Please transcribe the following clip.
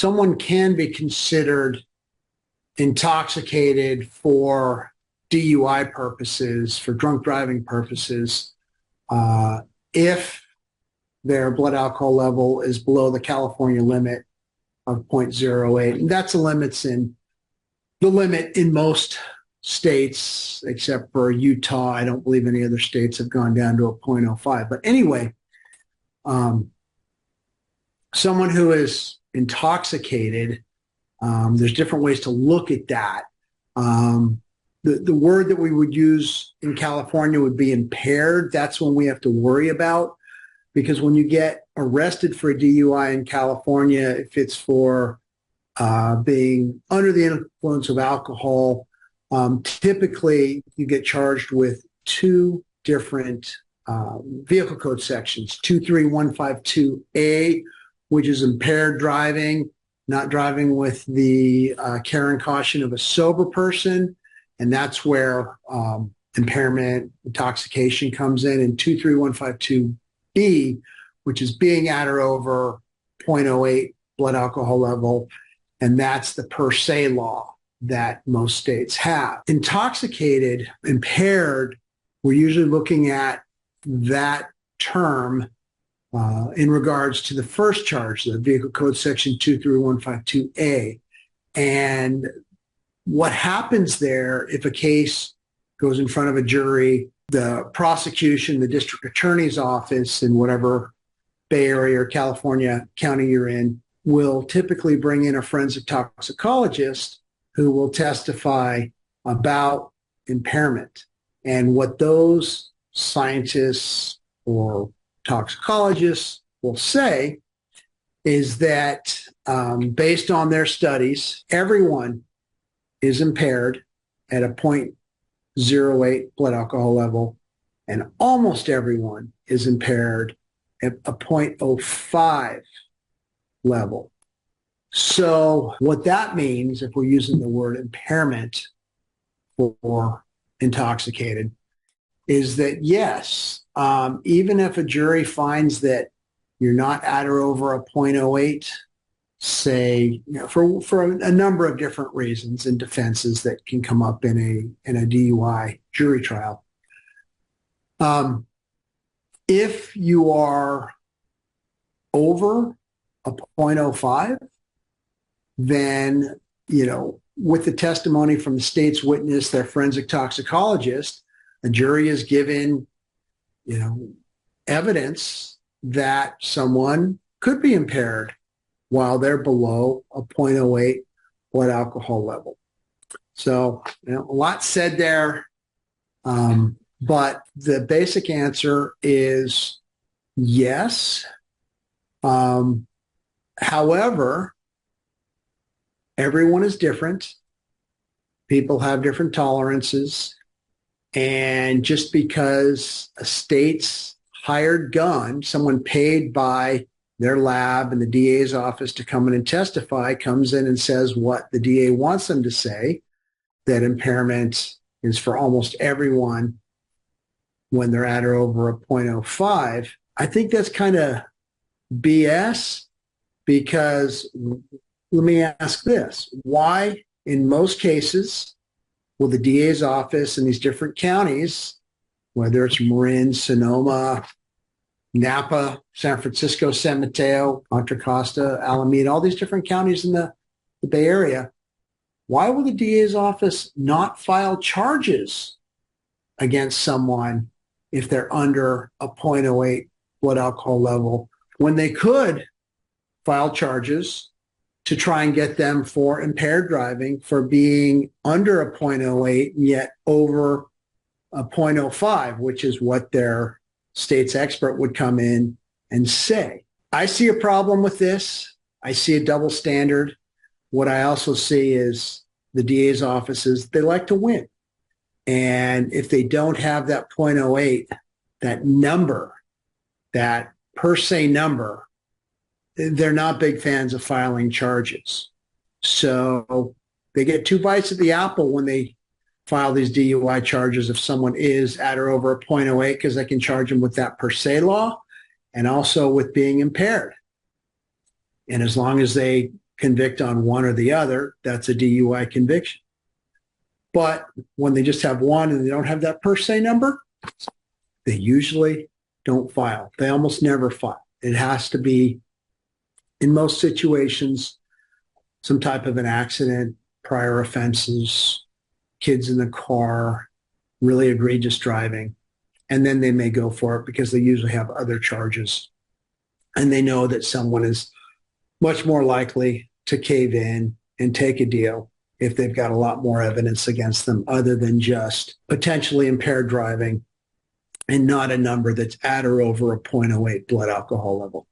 someone can be considered intoxicated for DUI purposes, for drunk driving purposes, if their blood alcohol level is below the California limit of 0.08. And that's the limit in most states, except for Utah. I don't believe any other states have gone down to a 0.05. But anyway, someone who is intoxicated, there's different ways to look at that. The word that we would use in California would be impaired. That's when we have to worry about, because when you get arrested for a DUI in California, if it's for being under the influence of alcohol, typically you get charged with two different vehicle code sections, 23152A, which is impaired driving, not driving with the care and caution of a sober person. And that's where impairment, intoxication comes in. And 23152B, which is being at or over 0.08 blood alcohol level. And that's the per se law that most states have. Intoxicated, impaired, we're usually looking at that term in regards to the first charge, the vehicle code section 23152A. And what happens there, if a case goes in front of a jury, the prosecution, the district attorney's office in whatever Bay Area or California county you're in, will typically bring in a forensic toxicologist who will testify about impairment. And what those scientists or toxicologists will say is that based on their studies, everyone is impaired at a 0.08 blood alcohol level, and almost everyone is impaired at a 0.05 level. So what that means, if we're using the word impairment for intoxicated, is that yes, even if a jury finds that you're not at or over a 0.08, say, for a number of different reasons and defenses that can come up in a DUI jury trial. If you are over a 0.05, then, with the testimony from the state's witness, their forensic toxicologist, the jury is given, evidence that someone could be impaired while they're below a 0.08 blood alcohol level. So, a lot said there, but the basic answer is yes. However, everyone is different. People have different tolerances. And just because a state's hired gun, someone paid by their lab and the DA's office to come in and testify, comes in and says what the DA wants them to say, that impairment is for almost everyone when they're at or over a 0.05, I think that's kind of BS, because let me ask this. Why, in most cases, will the DA's office in these different counties, whether it's Marin, Sonoma, Napa, San Francisco, San Mateo, Contra Costa, Alameda, all these different counties in the Bay Area, why will the DA's office not file charges against someone if they're under a 0.08 blood alcohol level, when they could file charges to try and get them for impaired driving for being under a 0.08 and yet over a 0.05, which is what their state's expert would come in and say? I see a problem with this. I see a double standard. What I also see is the DA's offices, they like to win. And if they don't have that 0.08, that number, that per se number, they're not big fans of filing charges. So they get two bites at the apple when they file these DUI charges if someone is at or over a 0.08, because they can charge them with that per se law and also with being impaired. And as long as they convict on one or the other, that's a DUI conviction. But when they just have one and they don't have that per se number, they usually don't file. They almost never file. It has to be, in most situations, some type of an accident, prior offenses, kids in the car, really egregious driving. And then they may go for it because they usually have other charges. And they know that someone is much more likely to cave in and take a deal if they've got a lot more evidence against them other than just potentially impaired driving and not a number that's at or over a 0.08 blood alcohol level.